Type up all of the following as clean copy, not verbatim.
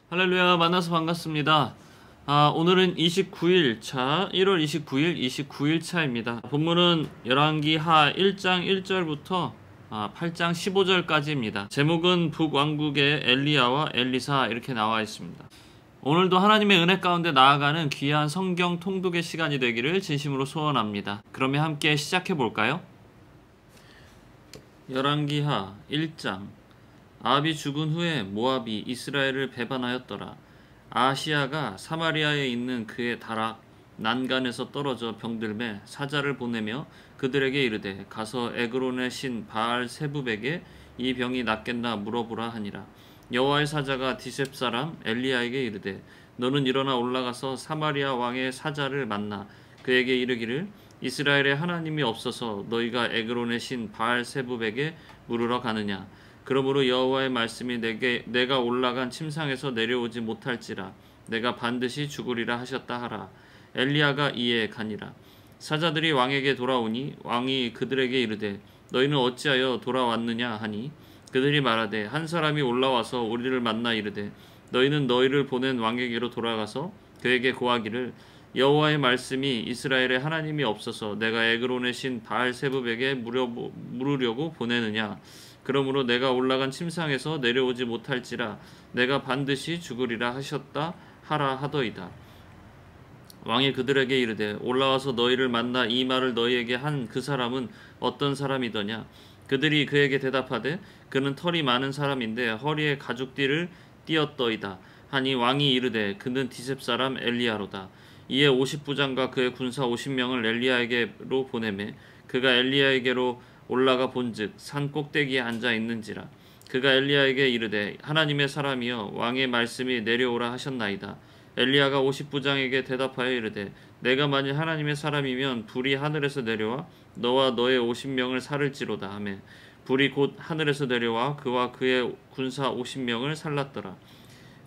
할렐루야, 만나서 반갑습니다. 오늘은 29일 차, 1월 29일 29일 차입니다. 본문은 열왕기하 1장 1절부터 8장 15절까지입니다. 제목은 북왕국의 엘리야와 엘리사 이렇게 나와 있습니다. 오늘도 하나님의 은혜 가운데 나아가는 귀한 성경 통독의 시간이 되기를 진심으로 소원합니다. 그러면 함께 시작해 볼까요? 열왕기하 1장. 아합이 죽은 후에 모압이 이스라엘을 배반하였더라. 아하시야가 사마리아에 있는 그의 다락 난간에서 떨어져 병들매 사자를 보내며 그들에게 이르되 가서 에그론의 신 바알 세붑에게 이 병이 낫겠나 물어보라 하니라. 여호와의 사자가 디셉 사람 엘리야에게 이르되 너는 일어나 올라가서 사마리아 왕의 사자를 만나 그에게 이르기를 이스라엘의 하나님이 없어서 너희가 에그론의 신 바알 세붑에게 물으러 가느냐. 그러므로 여호와의 말씀이 내가 올라간 침상에서 내려오지 못할지라 내가 반드시 죽으리라 하셨다 하라. 엘리야가 이에 가니라. 사자들이 왕에게 돌아오니 왕이 그들에게 이르되 너희는 어찌하여 돌아왔느냐 하니 그들이 말하되 한 사람이 올라와서 우리를 만나 이르되 너희는 너희를 보낸 왕에게로 돌아가서 그에게 고하기를 여호와의 말씀이 이스라엘의 하나님이 없어서 내가 에그론의 신 바알 세붑에게 물으려고 보내느냐. 그러므로 내가 올라간 침상에서 내려오지 못할지라 내가 반드시 죽으리라 하셨다 하라 하더이다. 왕이 그들에게 이르되 올라와서 너희를 만나 이 말을 너희에게 한 그 사람은 어떤 사람이더냐. 그들이 그에게 대답하되 그는 털이 많은 사람인데 허리에 가죽띠를 띠었더이다 하니 왕이 이르되 그는 디셉 사람 엘리야로다. 이에 50부장과 그의 군사 50명을 엘리야에게로 보내매 그가 엘리야에게로 올라가 본즉 산 꼭대기에 앉아 있는지라. 그가 엘리야에게 이르되 하나님의 사람이여 왕의 말씀이 내려오라 하셨나이다. 엘리야가 50부장에게 대답하여 이르되 내가 만일 하나님의 사람이면 불이 하늘에서 내려와 너와 너의 50명을 살을지로다 하매 불이 곧 하늘에서 내려와 그와 그의 군사 50명을 살랐더라.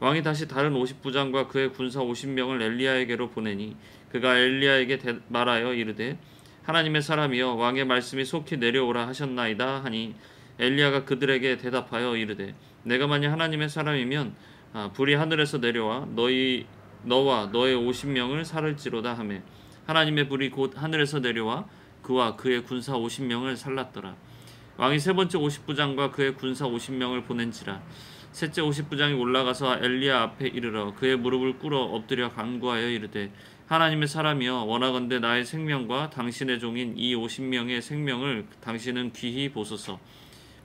왕이 다시 다른 50부장과 그의 군사 50명을 엘리야에게로 보내니 그가 엘리야에게 말하여 이르되 하나님의 사람이여 왕의 말씀이 속히 내려오라 하셨나이다 하니 엘리야가 그들에게 대답하여 이르되 내가 만일 하나님의 사람이면 불이 하늘에서 내려와 너와 너의 50명을 살을지로다 하매 하나님의 불이 곧 하늘에서 내려와 그와 그의 군사 50명을 살랐더라. 왕이 세 번째 50부장과 그의 군사 50명을 보낸지라. 셋째 50부장이 올라가서 엘리야 앞에 이르러 그의 무릎을 꿇어 엎드려 간구하여 이르되 하나님의 사람이여 원하건대 나의 생명과 당신의 종인 이 50명의 생명을 당신은 귀히 보소서.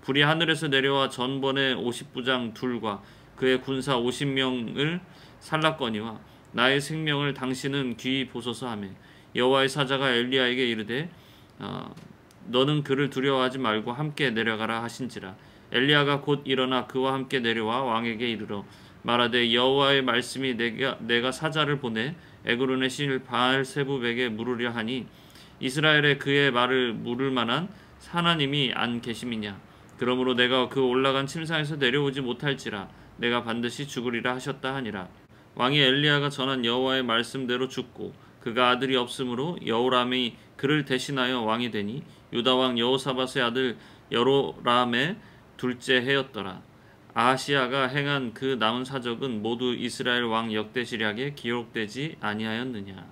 불이 하늘에서 내려와 전번의 50부장 둘과 그의 군사 50명을 살랐거니와 나의 생명을 당신은 귀히 보소서 하매 여호와의 사자가 엘리야에게 이르되 너는 그를 두려워하지 말고 함께 내려가라 하신지라. 엘리야가 곧 일어나 그와 함께 내려와 왕에게 이르러 말하되 여호와의 말씀이 내가 사자를 보내 에그론의 신 바알 세붑에게 물으려 하니 이스라엘에 그의 말을 물을 만한 하나님이 안 계심이냐. 그러므로 내가 그 올라간 침상에서 내려오지 못할지라 내가 반드시 죽으리라 하셨다 하니라. 왕이 엘리야가 전한 여호와의 말씀대로 죽고 그가 아들이 없으므로 여호람이 그를 대신하여 왕이 되니 유다 왕 여호사밧의 아들 여로람의 둘째 해였더라. 아하시야가 행한 그 남은 사적은 모두 이스라엘 왕 역대시략에 기록되지 아니하였느냐.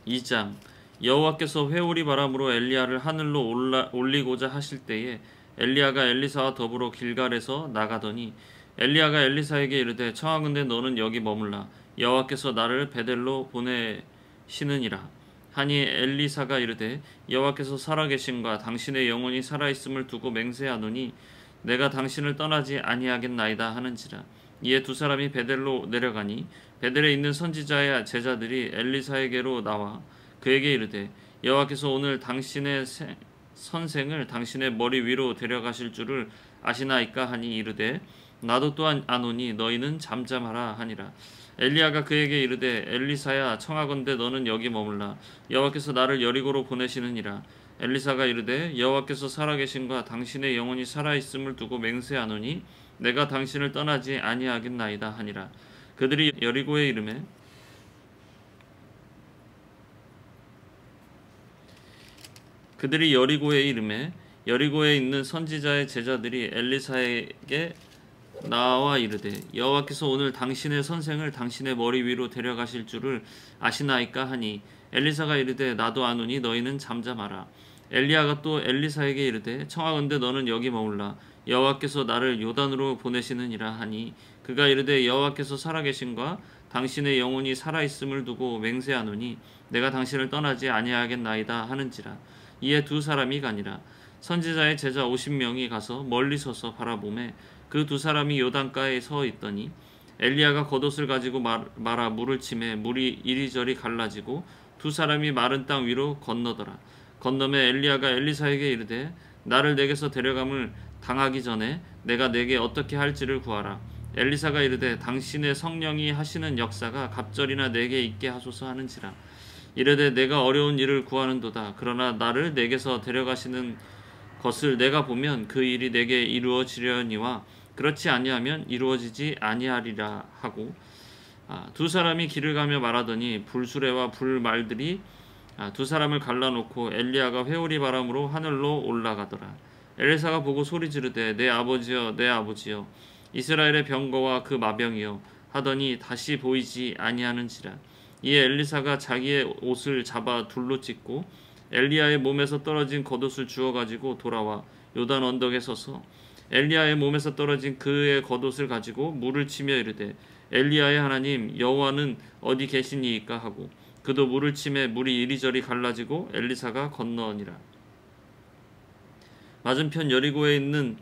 2장. 여호와께서 회오리 바람으로 엘리야를 하늘로 올리고자 하실 때에 엘리야가 엘리사와 더불어 길갈에서 나가더니 엘리야가 엘리사에게 이르되 청하건대 너는 여기 머물라 여호와께서 나를 베델로 보내시느니라 하니 엘리사가 이르되 여호와께서 살아계심과 당신의 영혼이 살아있음을 두고 맹세하노니 내가 당신을 떠나지 아니하겠나이다 하는지라. 이에 두 사람이 베델로 내려가니 베델에 있는 선지자의 제자들이 엘리사에게로 나와 그에게 이르되 여호와께서 오늘 당신의 선생을 당신의 머리 위로 데려가실 줄을 아시나이까 하니 이르되 나도 또한 아노니 너희는 잠잠하라 하니라. 엘리야가 그에게 이르되 엘리사야 청하건대 너는 여기 머물라 여호와께서 나를 여리고로 보내시느니라. 엘리사가 이르되 여호와께서 살아계신과 당신의 영혼이 살아있음을 두고 맹세하노니 내가 당신을 떠나지 아니하겠나이다 하니라. 그들이 여리고에 이르매 여리고에 있는 선지자의 제자들이 엘리사에게 나와 이르되 여호와께서 오늘 당신의 선생을 당신의 머리 위로 데려가실 줄을 아시나이까 하니 엘리사가 이르되 나도 아노니 너희는 잠잠하라. 엘리야가 또 엘리사에게 이르되 청하건대 너는 여기 머물라. 여호와께서 나를 요단으로 보내시느니라 하니 그가 이르되 여호와께서 살아계신과 당신의 영혼이 살아있음을 두고 맹세하노니 내가 당신을 떠나지 아니하겠나이다 하는지라. 이에 두 사람이 가니라. 선지자의 제자 50명이 가서 멀리 서서 바라보매 그 두 사람이 요단가에 서 있더니 엘리야가 겉옷을 가지고 말아 물을 치매 물이 이리저리 갈라지고 두 사람이 마른 땅 위로 건너더라. 건너매 엘리야가 엘리사에게 이르되 나를 내게서 데려감을 당하기 전에 내가 내게 어떻게 할지를 구하라. 엘리사가 이르되 당신의 성령이 하시는 역사가 갑절이나 내게 있게 하소서 하는지라. 이르되 내가 어려운 일을 구하는도다. 그러나 나를 내게서 데려가시는 것을 내가 보면 그 일이 내게 이루어지려니와 그렇지 아니하면 이루어지지 아니하리라 하고 두 사람이 길을 가며 말하더니 불수레와 불말들이 두 사람을 갈라놓고 엘리야가 회오리 바람으로 하늘로 올라가더라. 엘리사가 보고 소리 지르되 내 아버지여 내 아버지여 이스라엘의 병거와 그 마병이여 하더니 다시 보이지 아니하는지라. 이에 엘리사가 자기의 옷을 잡아 둘로 찢고 엘리야의 몸에서 떨어진 겉옷을 주워 가지고 돌아와 요단 언덕에 서서 엘리야의 몸에서 떨어진 그의 겉옷을 가지고 물을 치며 이르되 엘리야의 하나님 여호와는 어디 계시니이까 하고 그도 물을 치매 물이 이리저리 갈라지고 엘리사가 건너니라. 맞은편 여리고에 있는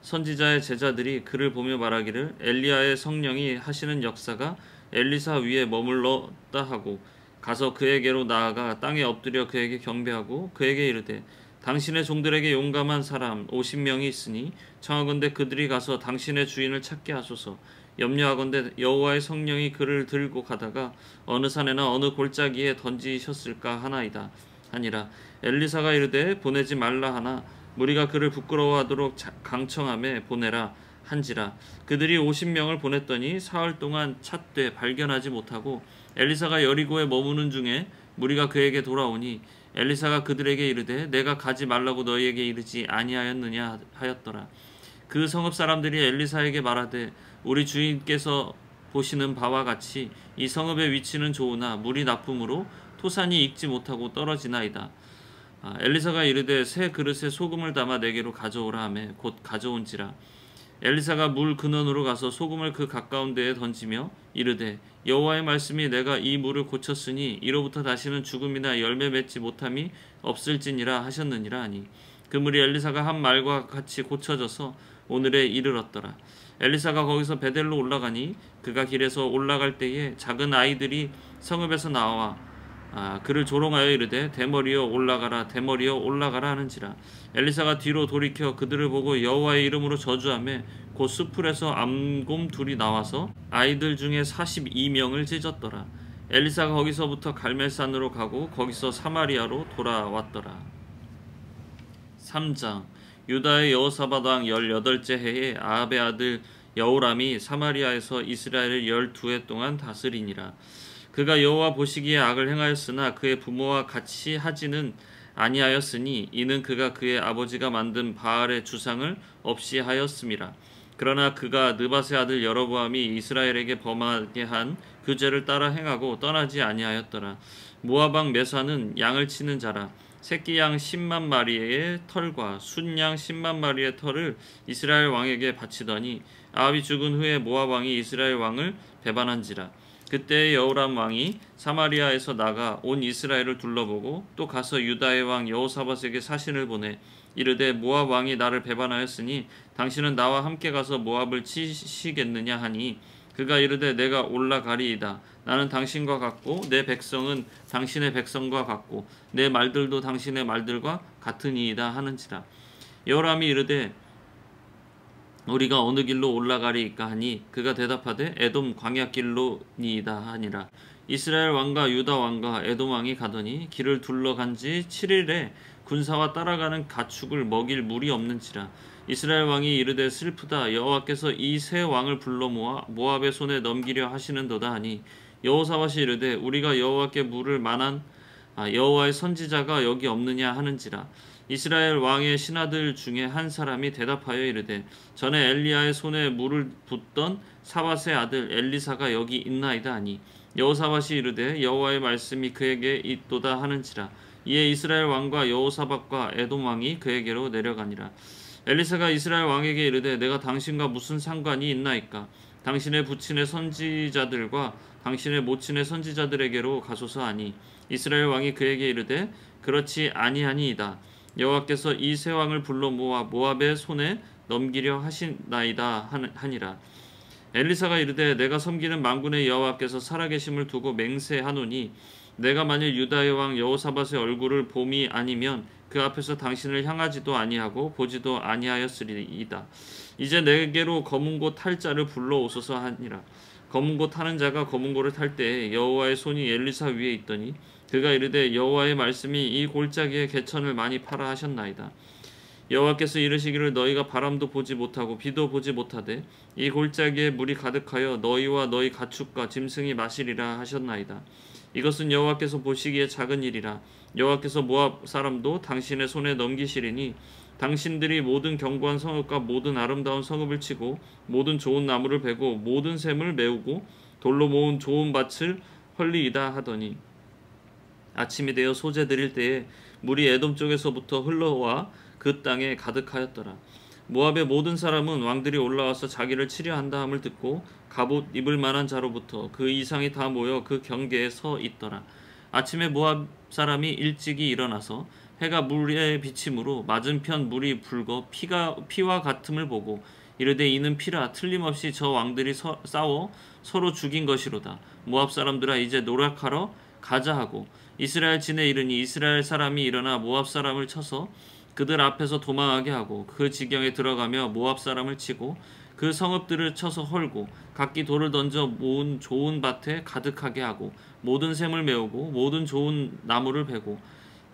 선지자의 제자들이 그를 보며 말하기를 엘리야의 성령이 하시는 역사가 엘리사 위에 머물렀다 하고 가서 그에게로 나아가 땅에 엎드려 그에게 경배하고 그에게 이르되 당신의 종들에게 용감한 사람 50명이 있으니 청하건대 그들이 가서 당신의 주인을 찾게 하소서. 염려하건대 여호와의 성령이 그를 들고 가다가 어느 산에나 어느 골짜기에 던지셨을까 하나이다 하니라. 엘리사가 이르되 보내지 말라 하나 무리가 그를 부끄러워하도록 강청함에 보내라 한지라. 그들이 50명을 보냈더니 사흘 동안 찾되 발견하지 못하고 엘리사가 여리고에 머무는 중에 무리가 그에게 돌아오니 엘리사가 그들에게 이르되 내가 가지 말라고 너희에게 이르지 아니하였느냐 하였더라. 그 성읍 사람들이 엘리사에게 말하되 우리 주인께서 보시는 바와 같이 이 성읍의 위치는 좋으나 물이 나쁨으로 토산이 익지 못하고 떨어지나이다. 엘리사가 이르되 새 그릇에 소금을 담아 내게로 가져오라 하매 곧 가져온지라. 엘리사가 물 근원으로 가서 소금을 그 가까운 데에 던지며 이르되 여호와의 말씀이 내가 이 물을 고쳤으니 이로부터 다시는 죽음이나 열매 맺지 못함이 없을지니라 하셨느니라 하니 그 물이 엘리사가 한 말과 같이 고쳐져서 오늘에 이르렀더라. 엘리사가 거기서 베델로 올라가니 그가 길에서 올라갈 때에 작은 아이들이 성읍에서 나와 그를 조롱하여 이르되 대머리여 올라가라 대머리여 올라가라 하는지라. 엘리사가 뒤로 돌이켜 그들을 보고 여호와의 이름으로 저주하며 곧 수풀에서 암곰 둘이 나와서 아이들 중에 42명을 찢었더라. 엘리사가 거기서부터 갈멜산으로 가고 거기서 사마리아로 돌아왔더라. 3장. 유다의 여호사밧 왕 18째 해에 아합의 아들 여호람이 사마리아에서 이스라엘을 12해 동안 다스리니라. 그가 여호와 보시기에 악을 행하였으나 그의 부모와 같이 하지는 아니하였으니 이는 그가 그의 아버지가 만든 바알의 주상을 없이 하였음이라. 그러나 그가 느밧의 아들 여로보암이 이스라엘에게 범하게 한 그 죄를 따라 행하고 떠나지 아니하였더라. 모압 왕 메사는 양을 치는 자라. 새끼 양 10만 마리의 털과 순양 10만 마리의 털을 이스라엘 왕에게 바치더니 아합이 죽은 후에 모압 왕이 이스라엘 왕을 배반한지라. 그때 여호람 왕이 사마리아에서 나가 온 이스라엘을 둘러보고 또 가서 유다의 왕 여호사밧에게 사신을 보내 이르되 모압 왕이 나를 배반하였으니 당신은 나와 함께 가서 모압을 치시겠느냐 하니 그가 이르되 내가 올라가리이다. 나는 당신과 같고 내 백성은 당신의 백성과 같고 내 말들도 당신의 말들과 같으니이다 하는지라. 여호람이 이르되 우리가 어느 길로 올라가리이까 하니 그가 대답하되 에돔 광야길로니이다 하니라. 이스라엘 왕과 유다 왕과 에돔 왕이 가더니 길을 둘러간 지 7일에 군사와 따라가는 가축을 먹일 물이 없는지라. 이스라엘 왕이 이르되 슬프다. 여호와께서 이 세 왕을 불러 모아 모압의 손에 넘기려 하시는도다 하니 여호사밧이 이르되 우리가 여호와께 물을 만한 여호와의 선지자가 여기 없느냐 하는지라. 이스라엘 왕의 신하들 중에 한 사람이 대답하여 이르되 전에 엘리야의 손에 물을 붓던 사밧의 아들 엘리사가 여기 있나이다 하니 여호사밧이 이르되 여호와의 말씀이 그에게 있도다 하는지라. 이에 이스라엘 왕과 여호사밧과 에돔 왕이 그에게로 내려가니라. 엘리사가 이스라엘 왕에게 이르되 내가 당신과 무슨 상관이 있나이까? 당신의 부친의 선지자들과 당신의 모친의 선지자들에게로 가소서 하니 이스라엘 왕이 그에게 이르되 그렇지 아니하니이다. 여호와께서 이 세 왕을 불러 모아 모압의 손에 넘기려 하시나이다 하니라. 엘리사가 이르되 내가 섬기는 만군의 여호와께서 살아계심을 두고 맹세하노니 내가 만일 유다의 왕 여호사밧의 얼굴을 봄이 아니면 그 앞에서 당신을 향하지도 아니하고 보지도 아니하였으리이다. 이제 내게로 검은고 탈 자를 불러오소서 하니라. 검은고 타는 자가 검은고를 탈 때에 여호와의 손이 엘리사 위에 있더니 그가 이르되 여호와의 말씀이 이 골짜기에 개천을 많이 파라 하셨나이다. 여호와께서 이르시기를 너희가 바람도 보지 못하고 비도 보지 못하되 이 골짜기에 물이 가득하여 너희와 너희 가축과 짐승이 마시리라 하셨나이다. 이것은 여호와께서 보시기에 작은 일이라. 여호와께서 모압 사람도 당신의 손에 넘기시리니 당신들이 모든 견고한 성읍과 모든 아름다운 성읍을 치고 모든 좋은 나무를 베고 모든 샘을 메우고 돌로 모은 좋은 밭을 헐리이다 하더니 아침이 되어 소재 드릴 때에 물이 에돔 쪽에서부터 흘러와 그 땅에 가득하였더라. 모압의 모든 사람은 왕들이 올라와서 자기를 치려 한다 함을 듣고 갑옷 입을 만한 자로부터 그 이상이 다 모여 그 경계에 서 있더라. 아침에 모압 사람이 일찍이 일어나서 해가 물에 비침으로 맞은편 물이 붉어 피와 같음을 보고 이르되 이는 피라. 틀림없이 저 왕들이 싸워 서로 죽인 것이로다. 모압 사람들아 이제 노력하러 가자 하고 이스라엘 진에 이르니 이스라엘 사람이 일어나 모압 사람을 쳐서 그들 앞에서 도망하게 하고 그 지경에 들어가며 모압 사람을 치고 그 성읍들을 쳐서 헐고 각기 돌을 던져 모은 좋은 밭에 가득하게 하고 모든 샘을 메우고 모든 좋은 나무를 베고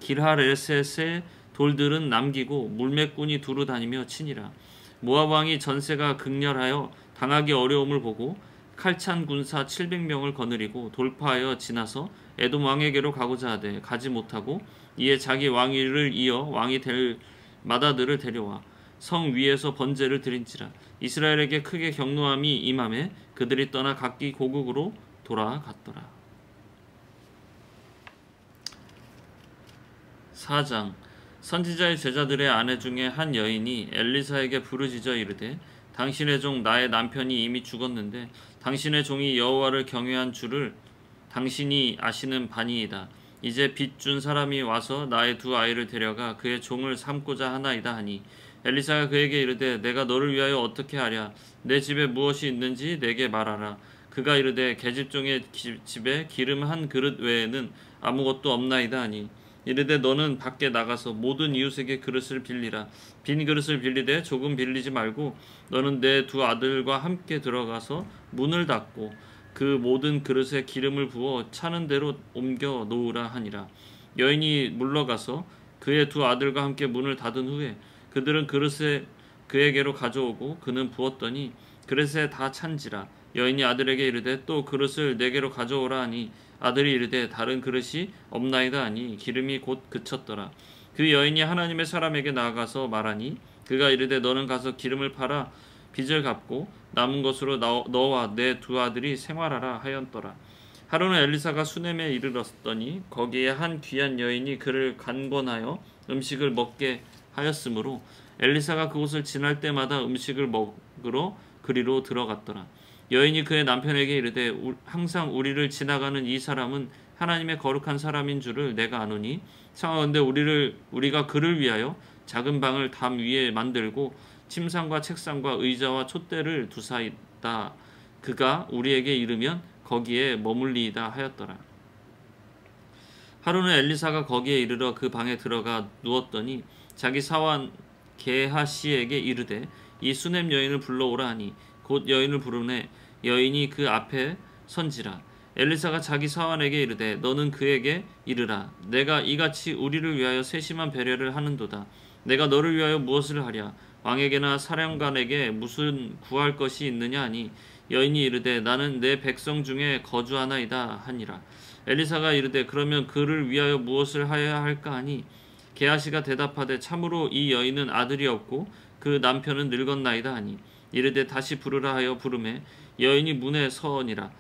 길하레셋의 돌들은 남기고 물매꾼이 두루 다니며 치니라. 모압 왕이 전세가 극렬하여 당하기 어려움을 보고 칼찬 군사 700명을 거느리고 돌파하여 지나서 에돔 왕에게로 가고자 하되 가지 못하고 이에 자기 왕위를 이어 왕이 될 마다들을 데려와 성 위에서 번제를 드린지라. 이스라엘에게 크게 경노함이 임함에 그들이 떠나 각기 고국으로 돌아갔더라. 4장. 선지자의 제자들의 아내 중에 한 여인이 엘리사에게 부르짖어 이르되 당신의 종 나의 남편이 이미 죽었는데 당신의 종이 여호와를 경외한 줄을 당신이 아시는 바니이다. 이제 빚 준 사람이 와서 나의 두 아이를 데려가 그의 종을 삼고자 하나이다 하니 엘리사가 그에게 이르되 내가 너를 위하여 어떻게 하랴. 내 집에 무엇이 있는지 내게 말하라. 그가 이르되 계집종의 집에 기름 한 그릇 외에는 아무것도 없나이다 하니 이르되 너는 밖에 나가서 모든 이웃에게 그릇을 빌리라. 빈 그릇을 빌리되 조금 빌리지 말고 너는 내 두 아들과 함께 들어가서 문을 닫고 그 모든 그릇에 기름을 부어 차는 대로 옮겨 놓으라 하니라. 여인이 물러가서 그의 두 아들과 함께 문을 닫은 후에 그들은 그릇에 그에게로 가져오고 그는 부었더니 그릇에 다 찬지라. 여인이 아들에게 이르되 또 그릇을 내게로 가져오라 하니 아들이 이르되 다른 그릇이 없나이다 하니 기름이 곧 그쳤더라. 그 여인이 하나님의 사람에게 나아가서 말하니 그가 이르되 너는 가서 기름을 팔아 빚을 갚고 남은 것으로 너와 내 두 아들이 생활하라 하였더라. 하루는 엘리사가 수넴에 이르렀더니 거기에 한 귀한 여인이 그를 간권하여 음식을 먹게 하였으므로 엘리사가 그곳을 지날 때마다 음식을 먹으러 그리로 들어갔더라. 여인이 그의 남편에게 이르되 항상 우리를 지나가는 이 사람은 하나님의 거룩한 사람인 줄을 내가 아노니 청하건대 우리가 그를 위하여 작은 방을 담 위에 만들고 침상과 책상과 의자와 촛대를 두사이다. 그가 우리에게 이르면 거기에 머물리이다 하였더라. 하루는 엘리사가 거기에 이르러 그 방에 들어가 누웠더니 자기 사원 게하시에게 이르되 이 수넴 여인을 불러오라 하니 곧 여인을 부르매 여인이 그 앞에 선지라. 엘리사가 자기 사원에게 이르되 너는 그에게 이르라. 내가 이같이 우리를 위하여 세심한 배려를 하는도다. 내가 너를 위하여 무엇을 하랴. 왕에게나 사령관에게 무슨 구할 것이 있느냐 하니 여인이 이르되 나는 내 백성 중에 거주하나이다 하니라. 엘리사가 이르되 그러면 그를 위하여 무엇을 하여야 할까 하니 게하시가 대답하되 참으로 이 여인은 아들이 없고 그 남편은 늙었나이다 하니 이르되 다시 부르라 하여 부르매 여인이 문에 서니라.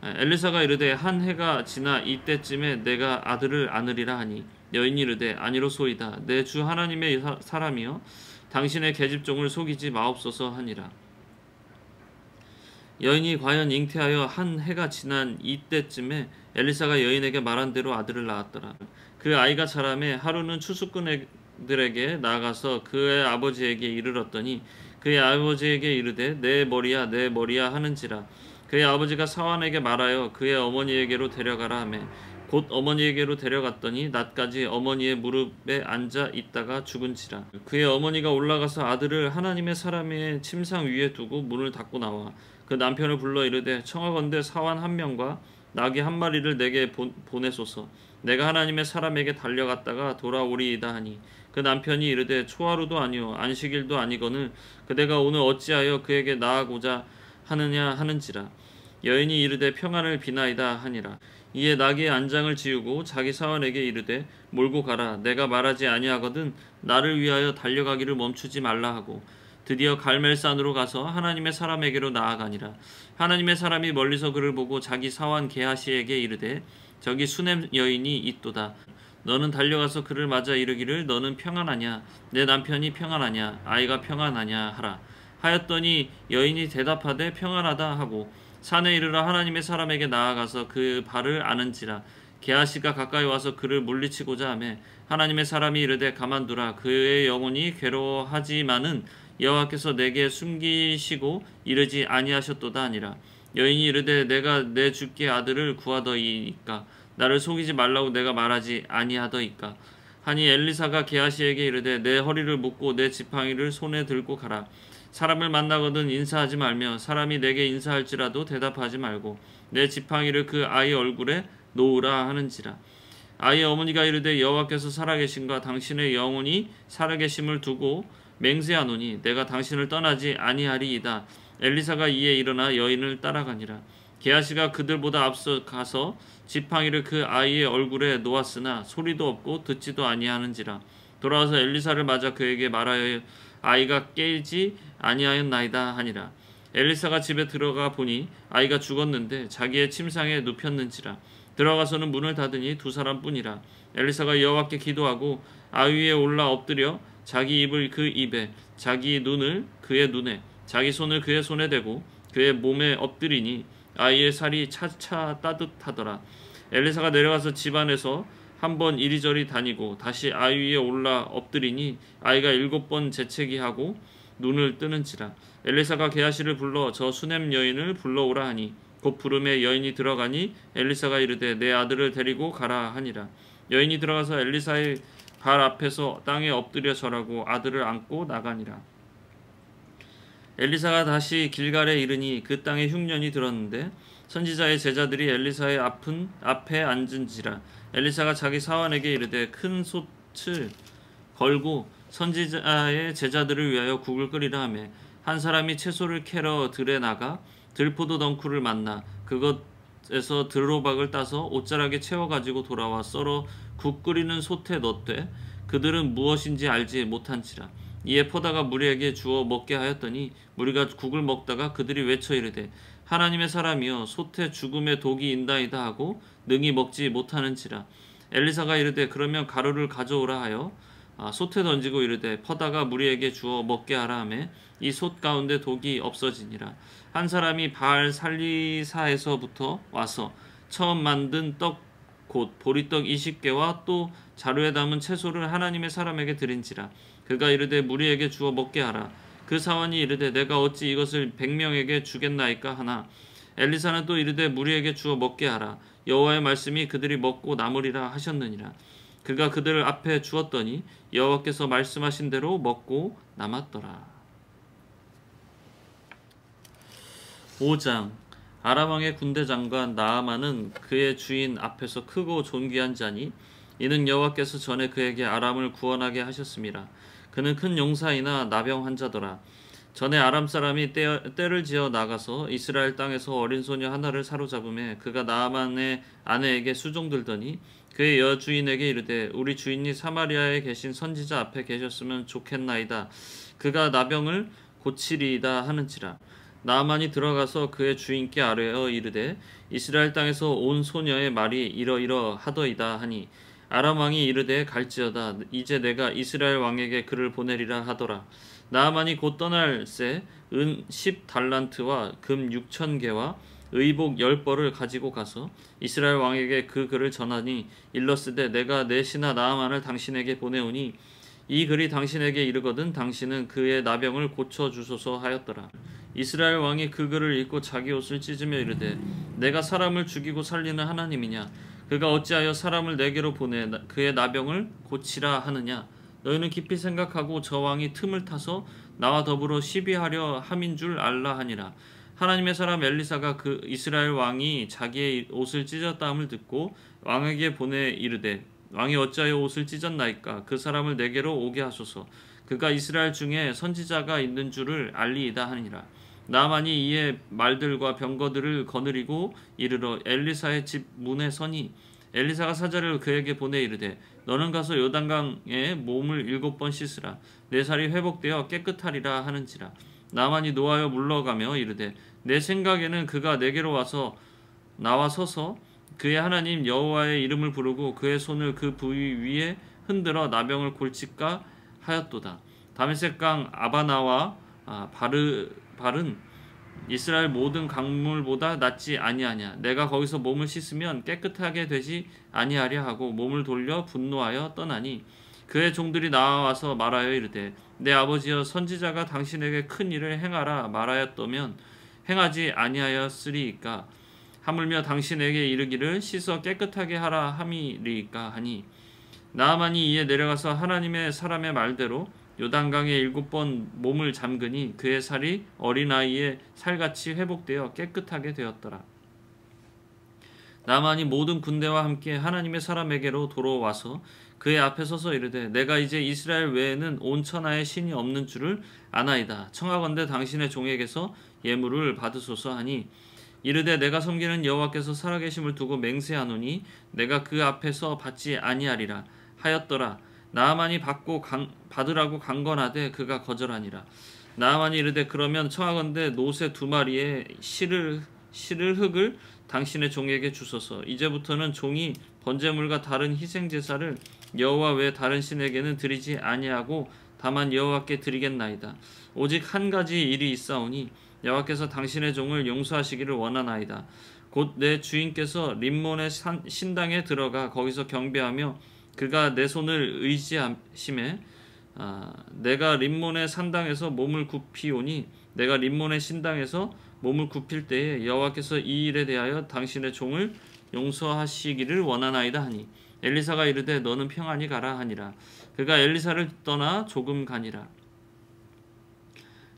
엘리사가 이르되 한 해가 지나 이때쯤에 내가 아들을 안으리라 하니 여인이 이르되 아니로소이다. 내 주 하나님의 사람이여 당신의 계집종을 속이지 마옵소서 하니라. 여인이 과연 잉태하여 한 해가 지난 이때쯤에 엘리사가 여인에게 말한 대로 아들을 낳았더라. 그 아이가 자라매 하루는 추수꾼들에게 나가서 그의 아버지에게 이르렀더니 그의 아버지에게 이르되 내 머리야 내 머리야 하는지라. 그의 아버지가 사환에게 말하여 그의 어머니에게로 데려가라 하매 곧 어머니에게로 데려갔더니 낮까지 어머니의 무릎에 앉아 있다가 죽은지라. 그의 어머니가 올라가서 아들을 하나님의 사람의 침상 위에 두고 문을 닫고 나와 그 남편을 불러 이르되 청하건대 사환 한 명과 나귀 한 마리를 내게 보내소서. 내가 하나님의 사람에게 달려갔다가 돌아오리이다 하니 그 남편이 이르되 초하루도 아니요 안식일도 아니거늘 그대가 오늘 어찌하여 그에게 나아고자 하느냐 하는지라. 여인이 이르되 평안을 비나이다 하니라. 이에 나귀의 안장을 지우고 자기 사환에게 이르되 몰고 가라. 내가 말하지 아니하거든 나를 위하여 달려가기를 멈추지 말라 하고 드디어 갈멜산으로 가서 하나님의 사람에게로 나아가니라. 하나님의 사람이 멀리서 그를 보고 자기 사환 게하시에게 이르되 저기 수넴 여인이 있도다. 너는 달려가서 그를 맞아 이르기를 너는 평안하냐 내 남편이 평안하냐 아이가 평안하냐 하라. 하였더니 여인이 대답하되 평안하다 하고 산에 이르러 하나님의 사람에게 나아가서 그 발을 아는지라. 게하시가 가까이 와서 그를 물리치고자 하며 하나님의 사람이 이르되 가만두라. 그의 영혼이 괴로워하지만은 여호와께서 내게 숨기시고 이르지 아니하셨도다 하니라. 여인이 이르되 내가 내 주께 아들을 구하더이까 나를 속이지 말라고 내가 말하지 아니하더이까 하니 엘리사가 게하시에게 이르되 내 허리를 묶고 내 지팡이를 손에 들고 가라. 사람을 만나거든 인사하지 말며 사람이 내게 인사할지라도 대답하지 말고 내 지팡이를 그 아이 얼굴에 놓으라 하는지라. 아이의 어머니가 이르되 여호와께서 살아계신가 당신의 영혼이 살아계심을 두고 맹세하노니 내가 당신을 떠나지 아니하리이다. 엘리사가 이에 일어나 여인을 따라가니라. 게하시가 그들보다 앞서 가서 지팡이를 그 아이의 얼굴에 놓았으나 소리도 없고 듣지도 아니하는지라. 돌아와서 엘리사를 맞아 그에게 말하여 아이가 깨지 아니하였나이다 하니라. 엘리사가 집에 들어가 보니 아이가 죽었는데 자기의 침상에 눕혔는지라. 들어가서는 문을 닫으니 두 사람뿐이라. 엘리사가 여호와께 기도하고 아이 위에 올라 엎드려 자기 입을 그 입에 자기 눈을 그의 눈에 자기 손을 그의 손에 대고 그의 몸에 엎드리니 아이의 살이 차차 따뜻하더라. 엘리사가 내려가서 집안에서 한번 이리저리 다니고 다시 아이 위에 올라 엎드리니 아이가 7번 재채기하고 눈을 뜨는지라. 엘리사가 게하시를 불러 저 수넴 여인을 불러오라 하니 곧 부름에 여인이 들어가니 엘리사가 이르되 내 아들을 데리고 가라 하니라. 여인이 들어가서 엘리사의 발 앞에서 땅에 엎드려 절하고 아들을 안고 나가니라. 엘리사가 다시 길갈에 이르니 그 땅에 흉년이 들었는데 선지자의 제자들이 엘리사의 앞에 앉은지라. 엘리사가 자기 사환에게 이르되 큰 솥을 걸고 선지자의 제자들을 위하여 국을 끓이라 하며 한 사람이 채소를 캐러 들에 나가 들포도 덩쿨을 만나 그것에서 들호박을 따서 옷자락에 채워가지고 돌아와 썰어 국 끓이는 솥에 넣되 그들은 무엇인지 알지 못한지라. 이에 포다가 무리에게 주어 먹게 하였더니 무리가 국을 먹다가 그들이 외쳐 이르되 하나님의 사람이여 솥에 죽음의 독이 인다이다 하고 능히 먹지 못하는지라. 엘리사가 이르되 그러면 가루를 가져오라 하여 솥에 던지고 이르되 퍼다가 무리에게 주어 먹게 하라 하며 이 솥 가운데 독이 없어지니라. 한 사람이 바알 살리사에서부터 와서 처음 만든 떡 곧 보리떡 20개와 또 자루에 담은 채소를 하나님의 사람에게 드린지라. 그가 이르되 무리에게 주어 먹게 하라. 그 사원이 이르되 내가 어찌 이것을 100명에게 주겠나이까 하나 엘리사는 또 이르되 무리에게 주어 먹게 하라. 여호와의 말씀이 그들이 먹고 남으리라 하셨느니라. 그가 그들 앞에 주었더니 여호와께서 말씀하신 대로 먹고 남았더라. 5장 아람 왕의 군대 장관 나아만은 그의 주인 앞에서 크고 존귀한 자니 이는 여호와께서 전에 그에게 아람을 구원하게 하셨습니다. 그는 큰 용사이나 나병 환자더라. 전에 아람 사람이 떼를 지어 나가서 이스라엘 땅에서 어린 소녀 하나를 사로잡음에 그가 나아만의 아내에게 수종들더니 그의 여주인에게 이르되 우리 주인이 사마리아에 계신 선지자 앞에 계셨으면 좋겠나이다. 그가 나병을 고치리이다 하는지라. 나아만이 들어가서 그의 주인께 아뢰어 이르되 이스라엘 땅에서 온 소녀의 말이 이러이러하더이다 하니 아람 왕이 이르되 갈지어다. 이제 내가 이스라엘 왕에게 그를 보내리라 하더라. 나아만이 곧 떠날새 은 10달란트와 금 6,000개와 의복 10벌을 가지고 가서 이스라엘 왕에게 그 글을 전하니 일러스되 내가 내 신하 나아만을 당신에게 보내오니 이 글이 당신에게 이르거든 당신은 그의 나병을 고쳐주소서 하였더라. 이스라엘 왕이 그 글을 읽고 자기 옷을 찢으며 이르되 내가 사람을 죽이고 살리는 하나님이냐? 그가 어찌하여 사람을 내게로 보내 그의 나병을 고치라 하느냐? 너희는 깊이 생각하고 저 왕이 틈을 타서 나와 더불어 시비하려 함인 줄 알라 하니라. 하나님의 사람 엘리사가 그 이스라엘 왕이 자기의 옷을 찢었다함을 듣고 왕에게 보내 이르되 왕이 어찌하여 옷을 찢었나이까? 그 사람을 내게로 오게 하소서. 그가 이스라엘 중에 선지자가 있는 줄을 알리이다 하니라. 나아만이 이에 말들과 병거들을 거느리고 이르러 엘리사의 집 문에 서니 엘리사가 사자를 그에게 보내 이르되 너는 가서 요단강에 몸을 7번 씻으라. 내 살이 회복되어 깨끗하리라 하는지라. 나아만이 노하여 물러가며 이르되 내 생각에는 그가 내게로 와서 나와 서서 그의 하나님 여호와의 이름을 부르고 그의 손을 그 부위 위에 흔들어 나병을 골칠까 하였도다. 다메섹강 아바나와 발은 이스라엘 모든 강물보다 낫지 아니하냐. 내가 거기서 몸을 씻으면 깨끗하게 되지 아니하랴 하고 몸을 돌려 분노하여 떠나니 그의 종들이 나와서 말하여 이르되 내 아버지여 선지자가 당신에게 큰 일을 행하라 말하였다면 행하지 아니하였으리이까. 하물며 당신에게 이르기를 씻어 깨끗하게 하라 함이리이까 하니 나아만이 이에 내려가서 하나님의 사람의 말대로 요단강에 7번 몸을 잠그니 그의 살이 어린아이의 살같이 회복되어 깨끗하게 되었더라. 나아만이 모든 군대와 함께 하나님의 사람에게로 돌아와서 그의 앞에 서서 이르되 내가 이제 이스라엘 외에는 온 천하에 신이 없는 줄을 아나이다. 청하건대 당신의 종에게서 예물을 받으소서 하니 이르되 내가 섬기는 여호와께서 살아계심을 두고 맹세하노니 내가 그 앞에서 받지 아니하리라 하였더라. 나아만이 받으라고 강건하되 그가 거절하니라. 나아만이 이르되 그러면 청하건대 노새 2마리에 실을 흙을 당신의 종에게 주소서. 이제부터는 종이 번제물과 다른 희생제사를 여호와 외 다른 신에게는 드리지 아니하고 다만 여호와께 드리겠나이다. 오직 한 가지 일이 있사오니 여호와께서 당신의 종을 용서하시기를 원하나이다. 곧 내 주인께서 림몬의 신당에 들어가 거기서 경배하며 그가 내 손을 의지하심에 내가 림몬의 산당에서 몸을 굽히오니 내가 림몬의 신당에서 몸을 굽힐 때에 여호와께서 이 일에 대하여 당신의 종을 용서하시기를 원하나이다 하니 엘리사가 이르되 너는 평안히 가라 하니라. 그가 엘리사를 떠나 조금 가니라.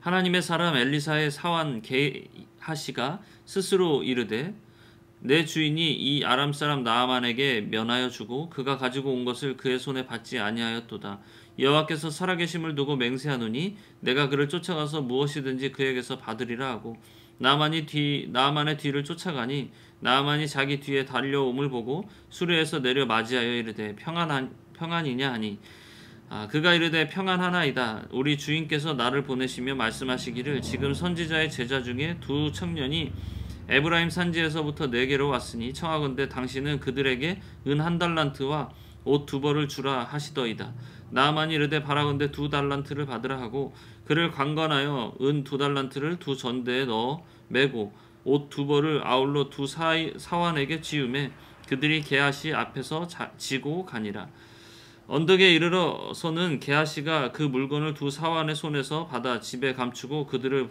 하나님의 사람 엘리사의 사환 게하시가 스스로 이르되 내 주인이 이 아람 사람 나아만에게 면하여 주고 그가 가지고 온 것을 그의 손에 받지 아니하였도다. 여호와께서 살아계심을 두고 맹세하노니 내가 그를 쫓아가서 무엇이든지 그에게서 받으리라 하고 나아만의 뒤를 쫓아가니 나아만이 자기 뒤에 달려옴을 보고 수레에서 내려 맞이하여 이르되 평안이냐 하니 그가 이르되 평안하나이다. 우리 주인께서 나를 보내시며 말씀하시기를 지금 선지자의 제자 중에 2 청년이 에브라임 산지에서부터 내게로 왔으니 청하건대 당신은 그들에게 은 1달란트와 옷 2벌을 주라 하시더이다. 나아만이 이르되 바라건대 2달란트를 받으라 하고 그를 강건하여 은 2달란트를 2 전대에 넣어 메고 옷 2벌을 아울러 2 사환에게 지우매 그들이 게하시 앞에서 지고 가니라. 언덕에 이르러서는 게하시가 그 물건을 2 사환의 손에서 받아 집에 감추고 그들을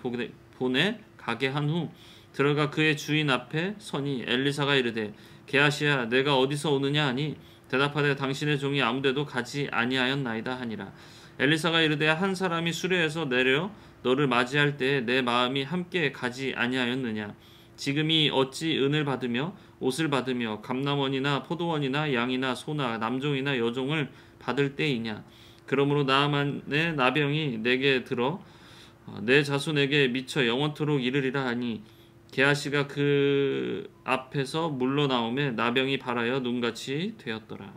보내 가게 한 후 들어가 그의 주인 앞에 서니 엘리사가 이르되 게하시야 내가 어디서 오느냐 하니 대답하되 당신의 종이 아무데도 가지 아니하였나이다 하니라. 엘리사가 이르되 한 사람이 수레에서 내려 너를 맞이할 때에 내 마음이 함께 가지 아니하였느냐. 지금이 어찌 은을 받으며 옷을 받으며 감남원이나 포도원이나 양이나 소나 남종이나 여종을 받을 때이냐. 그러므로 나아만의 나병이 내게 들어 내 자손에게 미쳐 영원토록 이르리라 하니 게하시가 그 앞에서 물러나오매 나병이 발하여 눈같이 되었더라.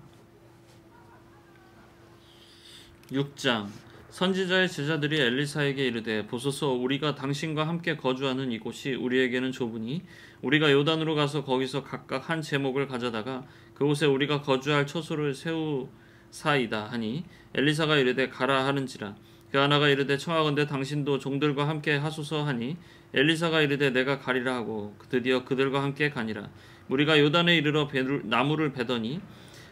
6장. 선지자의 제자들이 엘리사에게 이르되 보소서 우리가 당신과 함께 거주하는 이곳이 우리에게는 좁으니 우리가 요단으로 가서 거기서 각각 한 제목을 가져다가 그곳에 우리가 거주할 처소를 세우사이다 하니 엘리사가 이르되 가라 하는지라. 그 하나가 이르되 청하건대 당신도 종들과 함께 하소서 하니 엘리사가 이르되 내가 가리라 하고 드디어 그들과 함께 가니라. 우리가 요단에 이르러 나무를 베더니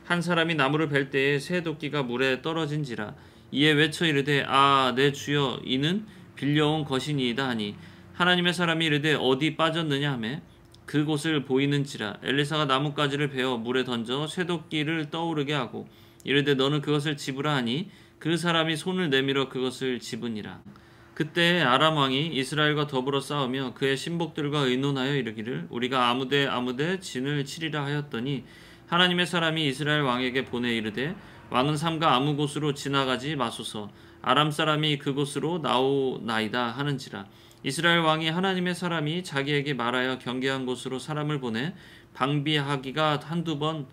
한 사람이 나무를 벨 때에 새 도끼가 물에 떨어진지라. 이에 외쳐 이르되 아 내 주여 이는 빌려온 것이니이다 하니 하나님의 사람이 이르되 어디 빠졌느냐 하매 그곳을 보이는지라. 엘리사가 나뭇가지를 베어 물에 던져 쇠도끼를 떠오르게 하고 이르되 너는 그것을 집으라 하니 그 사람이 손을 내밀어 그것을 집으니라. 그때 아람 왕이 이스라엘과 더불어 싸우며 그의 신복들과 의논하여 이르기를 우리가 아무데 진을 치리라 하였더니 하나님의 사람이 이스라엘 왕에게 보내 이르되 왕은 삼가 아무 곳으로 지나가지 마소서 아람 사람이 그곳으로 나오나이다 하는지라. 이스라엘 왕이 하나님의 사람이 자기에게 말하여 경계한 곳으로 사람을 보내 방비하기가 한두 번이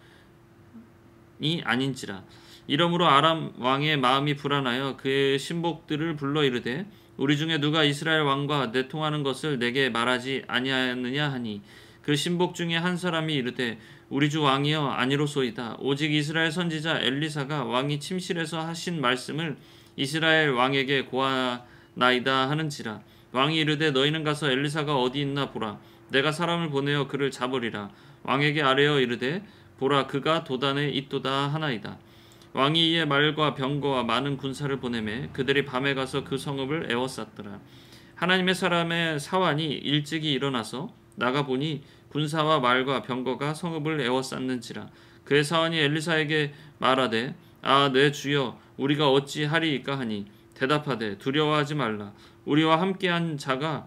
아닌지라. 이러므로 아람 왕의 마음이 불안하여 그의 신복들을 불러 이르되 우리 중에 누가 이스라엘 왕과 내통하는 것을 내게 말하지 아니하였느냐 하니 그 신복 중에 한 사람이 이르되 우리 주 왕이여 아니로소이다. 오직 이스라엘 선지자 엘리사가 왕이 침실에서 하신 말씀을 이스라엘 왕에게 고하나이다 하는지라. 왕이 이르되 너희는 가서 엘리사가 어디 있나 보라. 내가 사람을 보내어 그를 잡으리라. 왕에게 아뢰어 이르되 보라 그가 도단에 있도다 하나이다. 왕이 이에 말과 병거와 많은 군사를 보내매 그들이 밤에 가서 그 성읍을 에워쌌더라. 하나님의 사람의 사환이 일찍이 일어나서 나가보니 군사와 말과 병거가 성읍을 에워쌌는지라. 그의 사환이 엘리사에게 말하되 아 내 주여 우리가 어찌 하리이까 하니 대답하되 두려워하지 말라. 우리와 함께한 자가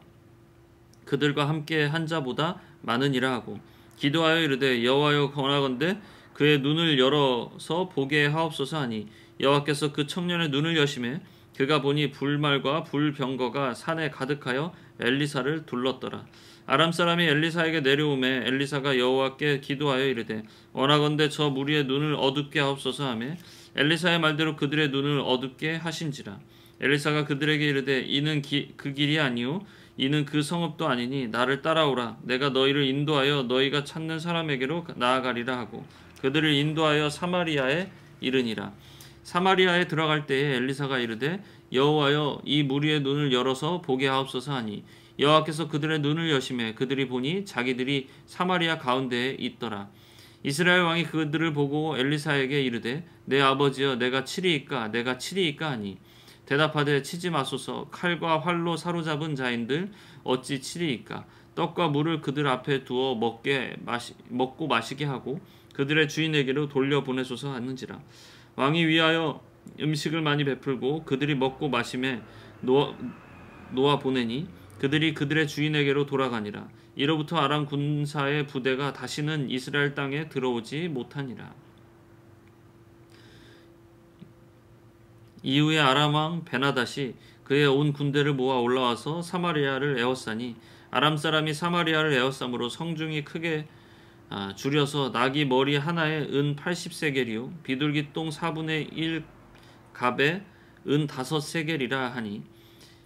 그들과 함께한 자보다 많으니라 하고 기도하여 이르되 여호와여 권하건대 그의 눈을 열어서 보게 하옵소서 하니 여호와께서 그 청년의 눈을 여시매 그가 보니 불말과 불병거가 산에 가득하여 엘리사를 둘렀더라. 아람 사람이 엘리사에게 내려오매 엘리사가 여호와께 기도하여 이르되 원하건대 저 무리의 눈을 어둡게 하옵소서 하매 엘리사의 말대로 그들의 눈을 어둡게 하신지라. 엘리사가 그들에게 이르되 이는 그 길이 아니요 이는 그 성읍도 아니니 나를 따라오라. 내가 너희를 인도하여 너희가 찾는 사람에게로 나아가리라 하고 그들을 인도하여 사마리아에 이르니라. 사마리아에 들어갈 때에 엘리사가 이르되 여호와여 이 무리의 눈을 열어서 보게 하옵소서 하니 여호와께서 그들의 눈을 여시매 그들이 보니 자기들이 사마리아 가운데에 있더라. 이스라엘 왕이 그들을 보고 엘리사에게 이르되 내 아버지여 내가 치리이까 하니 대답하되 치지 마소서. 칼과 활로 사로잡은 자인들 어찌 치리이까. 떡과 물을 그들 앞에 두어 먹고 마시게 하고 그들의 주인에게로 돌려보내소서 하는지라. 왕이 위하여 음식을 많이 베풀고 그들이 먹고 마심에 놓아 보내니 그들이 그들의 주인에게로 돌아가니라. 이로부터 아람 군사의 부대가 다시는 이스라엘 땅에 들어오지 못하니라. 이후에 아람 왕 베나닷이 그의 온 군대를 모아 올라와서 사마리아를 에워싸니 아람 사람이 사마리아를 에워싸므로 성중이 크게 줄여서 나귀 머리 하나에 은 80세겔이요 비둘기 똥 4분의 1 갑에 은 5세겔이라 하니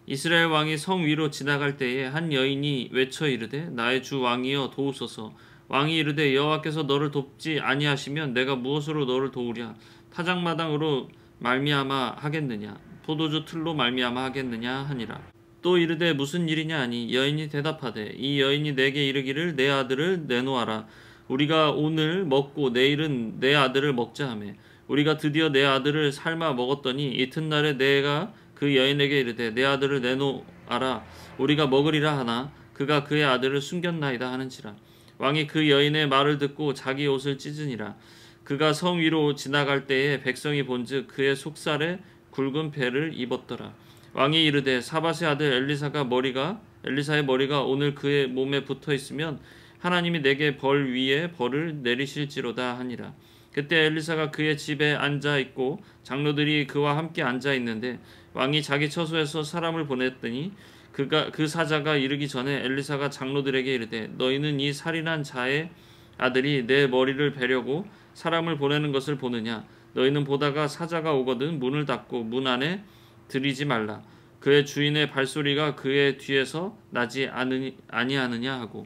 이스라엘 왕이 성 위로 지나갈 때에 한 여인이 외쳐 이르되 나의 주 왕이여 도우소서. 왕이 이르되 여호와께서 너를 돕지 아니하시면 내가 무엇으로 너를 도우랴. 타작마당으로 말미암아 하겠느냐 포도주 틀로 말미암아 하겠느냐 하니라. 또 이르되 무슨 일이냐 하니 여인이 대답하되 이 여인이 내게 이르기를 내 아들을 내놓아라. 우리가 오늘 먹고 내일은 내 아들을 먹자 하매 우리가 드디어 내 아들을 삶아 먹었더니 이튿날에 내가 그 여인에게 이르되 내 아들을 내놓아라. 우리가 먹으리라 하나 그가 그의 아들을 숨겼나이다 하는지라. 왕이 그 여인의 말을 듣고 자기 옷을 찢으니라. 그가 성 위로 지나갈 때에 백성이 본즉 그의 속살에 굵은 배를 입었더라. 왕이 이르되 사밧의 아들 엘리사의 머리가 오늘 그의 몸에 붙어 있으면 하나님이 내게 벌 위에 벌을 내리실지로다 하니라. 그때 엘리사가 그의 집에 앉아 있고 장로들이 그와 함께 앉아 있는데 왕이 자기 처소에서 사람을 보냈더니 그 사자가 이르기 전에 엘리사가 장로들에게 이르되 너희는 이 살인한 자의 아들이 내 머리를 베려고 사람을 보내는 것을 보느냐. 너희는 보다가 사자가 오거든 문을 닫고 문 안에 들이지 말라. 그의 주인의 발소리가 그의 뒤에서 나지 아니하느냐 하고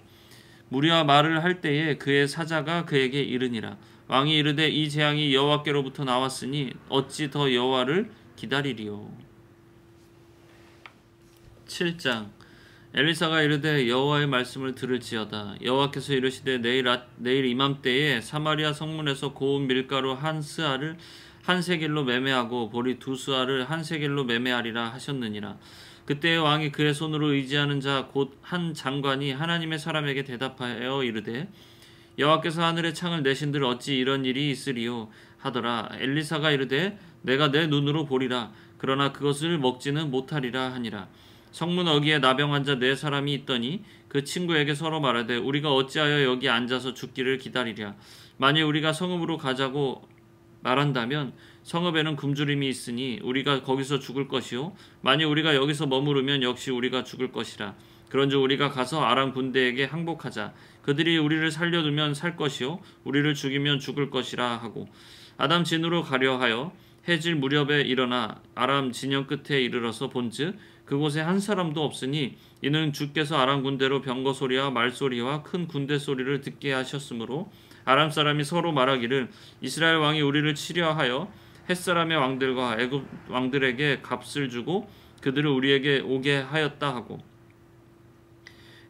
무리와 말을 할 때에 그의 사자가 그에게 이르니라. 왕이 이르되 이 재앙이 여호와께로부터 나왔으니 어찌 더 여호와를 기다리리요. 7장 엘리사가 이르되 여호와의 말씀을 들을지어다. 여호와께서 이르시되 내일 이맘때에 사마리아 성문에서 고운 밀가루 한 스아를 한 세겔로 매매하고 보리 두 스아를 한 세겔로 매매하리라 하셨느니라. 그때 왕이 그의 손으로 의지하는 자 곧 한 장관이 하나님의 사람에게 대답하여 이르되 여호와께서 하늘의 창을 내신들 어찌 이런 일이 있으리요 하더라. 엘리사가 이르되 내가 내 눈으로 보리라. 그러나 그것을 먹지는 못하리라 하니라. 성문 어귀에 나병 환자 4사람이 있더니 그 친구에게 서로 말하되 우리가 어찌하여 여기 앉아서 죽기를 기다리랴. 만일 우리가 성읍으로 가자고 말한다면 성읍에는 굶주림이 있으니 우리가 거기서 죽을 것이요 만일 우리가 여기서 머무르면 역시 우리가 죽을 것이라. 그런즉 우리가 가서 아람 군대에게 항복하자. 그들이 우리를 살려두면 살 것이요 우리를 죽이면 죽을 것이라 하고 아담 진으로 가려 하여 해질 무렵에 일어나 아람 진영 끝에 이르러서 본즉 그곳에 한 사람도 없으니 이는 주께서 아람 군대로 병거 소리와 말소리와 큰 군대 소리를 듣게 하셨으므로 아람 사람이 서로 말하기를 이스라엘 왕이 우리를 치려하여 햇사람의 왕들과 애굽 왕들에게 값을 주고 그들을 우리에게 오게 하였다 하고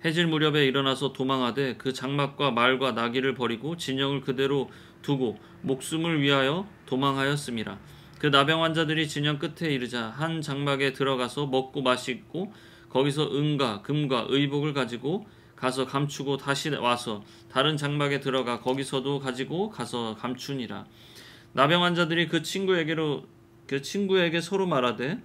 해질 무렵에 일어나서 도망하되 그 장막과 말과 나귀를 버리고 진영을 그대로 두고 목숨을 위하여 도망하였음이라. 그 나병 환자들이 진영 끝에 이르자 한 장막에 들어가서 먹고 마시고 거기서 은과 금과 의복을 가지고 가서 감추고 다시 와서 다른 장막에 들어가 거기서도 가지고 가서 감추니라. 나병 환자들이 그 친구에게 서로 말하되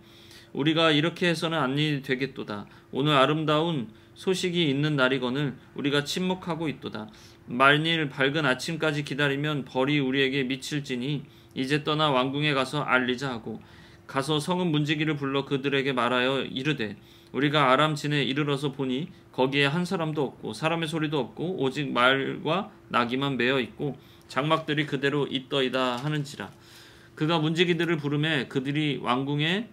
우리가 이렇게 해서는 아니 되겠도다. 오늘 아름다운 소식이 있는 날이거늘 우리가 침묵하고 있도다. 만일 밝은 아침까지 기다리면 벌이 우리에게 미칠지니 이제 떠나 왕궁에 가서 알리자 하고 가서 성읍 문지기를 불러 그들에게 말하여 이르되 우리가 아람 진에 이르러서 보니 거기에 한 사람도 없고 사람의 소리도 없고 오직 말과 나귀만 매어 있고 장막들이 그대로 있더이다 하는지라. 그가 문지기들을 부르매 그들이 왕궁에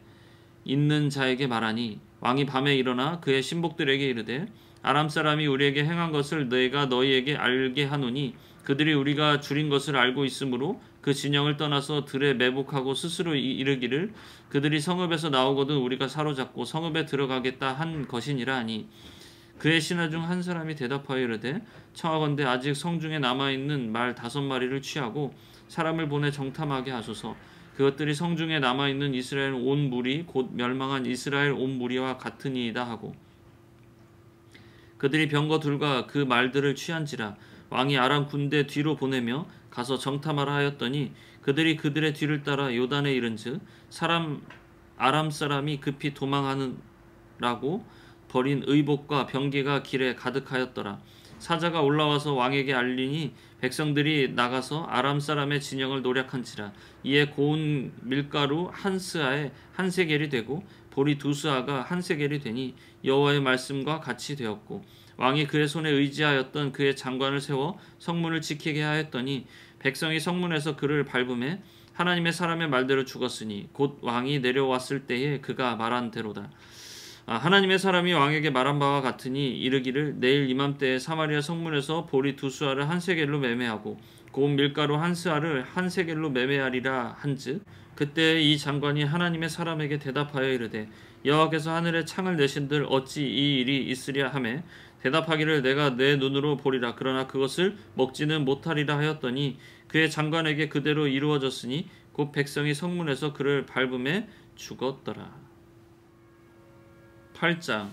있는 자에게 말하니 왕이 밤에 일어나 그의 신복들에게 이르되 아람 사람이 우리에게 행한 것을 내가 너희에게 알게 하노니 그들이 우리가 줄인 것을 알고 있으므로 그 진영을 떠나서 들에 매복하고 스스로 이르기를 그들이 성읍에서 나오거든 우리가 사로잡고 성읍에 들어가겠다 한 것이니라 하니 그의 신하 중 한 사람이 대답하여 이르되 청하건대 아직 성중에 남아있는 말 5마리를 취하고 사람을 보내 정탐하게 하소서. 그것들이 성중에 남아있는 이스라엘 온 무리 곧 멸망한 이스라엘 온 무리와 같으니이다 하고 그들이 병거 둘과 그 말들을 취한지라. 왕이 아람 군대 뒤로 보내며 가서 정탐하라 하였더니 그들이 그들의 뒤를 따라 요단에 이른즉 아람 사람이 급히 도망하느라고 버린 의복과 병기가 길에 가득하였더라. 사자가 올라와서 왕에게 알리니 백성들이 나가서 아람 사람의 진영을 노략한지라. 이에 고운 밀가루 한 스아에 한 세겔이 되고 보리 2스아가 한 세겔이 되니 여호와의 말씀과 같이 되었고 왕이 그의 손에 의지하였던 그의 장관을 세워 성문을 지키게 하였더니 백성이 성문에서 그를 밟음에 하나님의 사람의 말대로 죽었으니 곧 왕이 내려왔을 때에 그가 말한 대로다. 하나님의 사람이 왕에게 말한 바와 같으니 이르기를 내일 이맘때에 사마리아 성문에서 보리 2스아를 한 세겔로 매매하고 고운 밀가루 한 스아를 한 세겔로 매매하리라 한즉 그때 이 장관이 하나님의 사람에게 대답하여 이르되 여호와께서 하늘에 창을 내신들 어찌 이 일이 있으랴 하매 대답하기를 내가 내 눈으로 보리라. 그러나 그것을 먹지는 못하리라 하였더니 그의 장관에게 그대로 이루어졌으니 곧 백성이 성문에서 그를 밟음에 죽었더라. 8장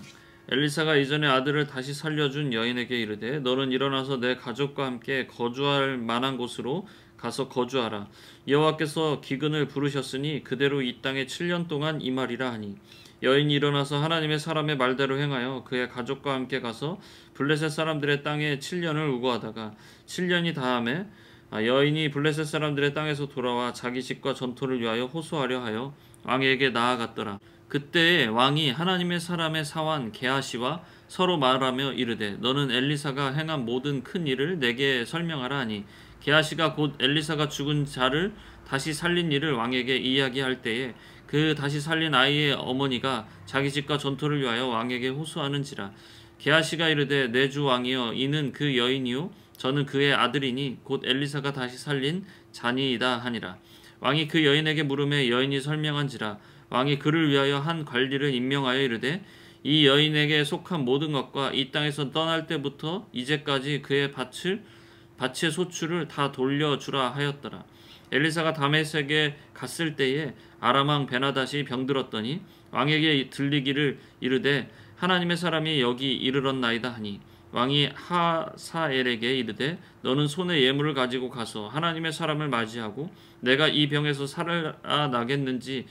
엘리사가 이전에 아들을 다시 살려준 여인에게 이르되 너는 일어나서 내 가족과 함께 거주할 만한 곳으로 가서 거주하라. 여호와께서 기근을 부르셨으니 그대로 이 땅에 7년 동안 임하리라 하니 여인이 일어나서 하나님의 사람의 말대로 행하여 그의 가족과 함께 가서 블레셋 사람들의 땅에 7년을 우거하다가 7년이 다함에 여인이 블레셋 사람들의 땅에서 돌아와 자기 집과 전토를 위하여 호소하려 하여 왕에게 나아갔더라. 그때에 왕이 하나님의 사람의 사환 게하시와 서로 말하며 이르되 너는 엘리사가 행한 모든 큰 일을 내게 설명하라 하니 게하시가 곧 엘리사가 죽은 자를 다시 살린 일을 왕에게 이야기할 때에 그 다시 살린 아이의 어머니가 자기 집과 전토를 위하여 왕에게 호소하는지라. 게하시가 이르되 내 주 왕이여 이는 그 여인이요 저는 그의 아들이니 곧 엘리사가 다시 살린 자니이다 하니라. 왕이 그 여인에게 물음에 여인이 설명한지라. 왕이 그를 위하여 한 관리를 임명하여 이르되 이 여인에게 속한 모든 것과 이 땅에서 떠날 때부터 이제까지 그의 밭의 소출을 다 돌려주라 하였더라. 엘리사가 다메섹에 갔을 때에 아람 왕 베나닷이 병들었더니 왕에게 들리기를 이르되 하나님의 사람이 여기 이르렀나이다 하니 왕이 하사엘에게 이르되 너는 손에 예물을 가지고 가서 하나님의 사람을 맞이하고 내가 이 병에서 살아나겠는지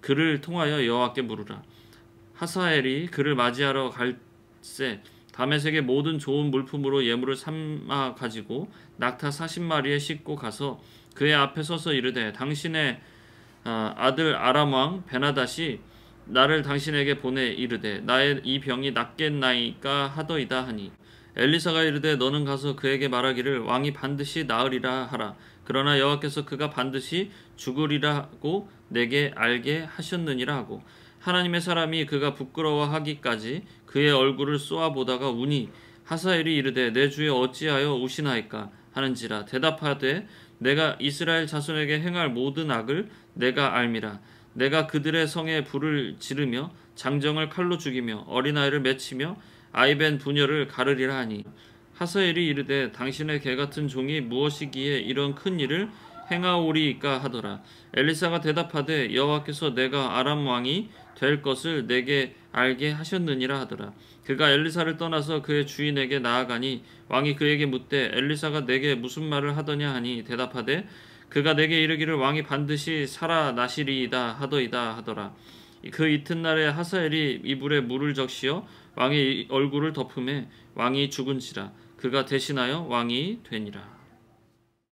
그를 통하여 여호와께 물으라. 하사엘이 그를 맞이하러 갈새 다메섹의 모든 좋은 물품으로 예물을 삼아 가지고 낙타 40마리에 싣고 가서 그의 앞에 서서 이르되 당신의 아들 아람 왕 베나닷이 나를 당신에게 보내 이르되 나의 이 병이 낫겠나이까 하더이다 하니 엘리사가 이르되 너는 가서 그에게 말하기를 왕이 반드시 나으리라 하라. 그러나 여호와께서 그가 반드시 죽으리라고 내게 알게 하셨느니라 하고 하나님의 사람이 그가 부끄러워하기까지 그의 얼굴을 쏘아보다가 우니 하사엘이 이르되 내 주여 어찌하여 우시나이까 하는지라. 대답하되 내가 이스라엘 자손에게 행할 모든 악을 내가 알미라. 내가 그들의 성에 불을 지르며 장정을 칼로 죽이며 어린아이를 맺히며 아이벤 부녀를 가르리라 하니 하사엘이 이르되 당신의 개같은 종이 무엇이기에 이런 큰 일을 행하오리이까 하더라. 엘리사가 대답하되 여호와께서 내가 아람 왕이 될 것을 내게 알게 하셨느니라 하더라. 그가 엘리사를 떠나서 그의 주인에게 나아가니 왕이 그에게 묻되 엘리사가 내게 무슨 말을 하더냐 하니 대답하되 그가 내게 이르기를 왕이 반드시 살아나시리이다 하더이다 하더라. 그 이튿날에 하사엘이 이불에 물을 적시어 왕의 얼굴을 덮음에 왕이 죽은지라. 그가 대신하여 왕이 되니라.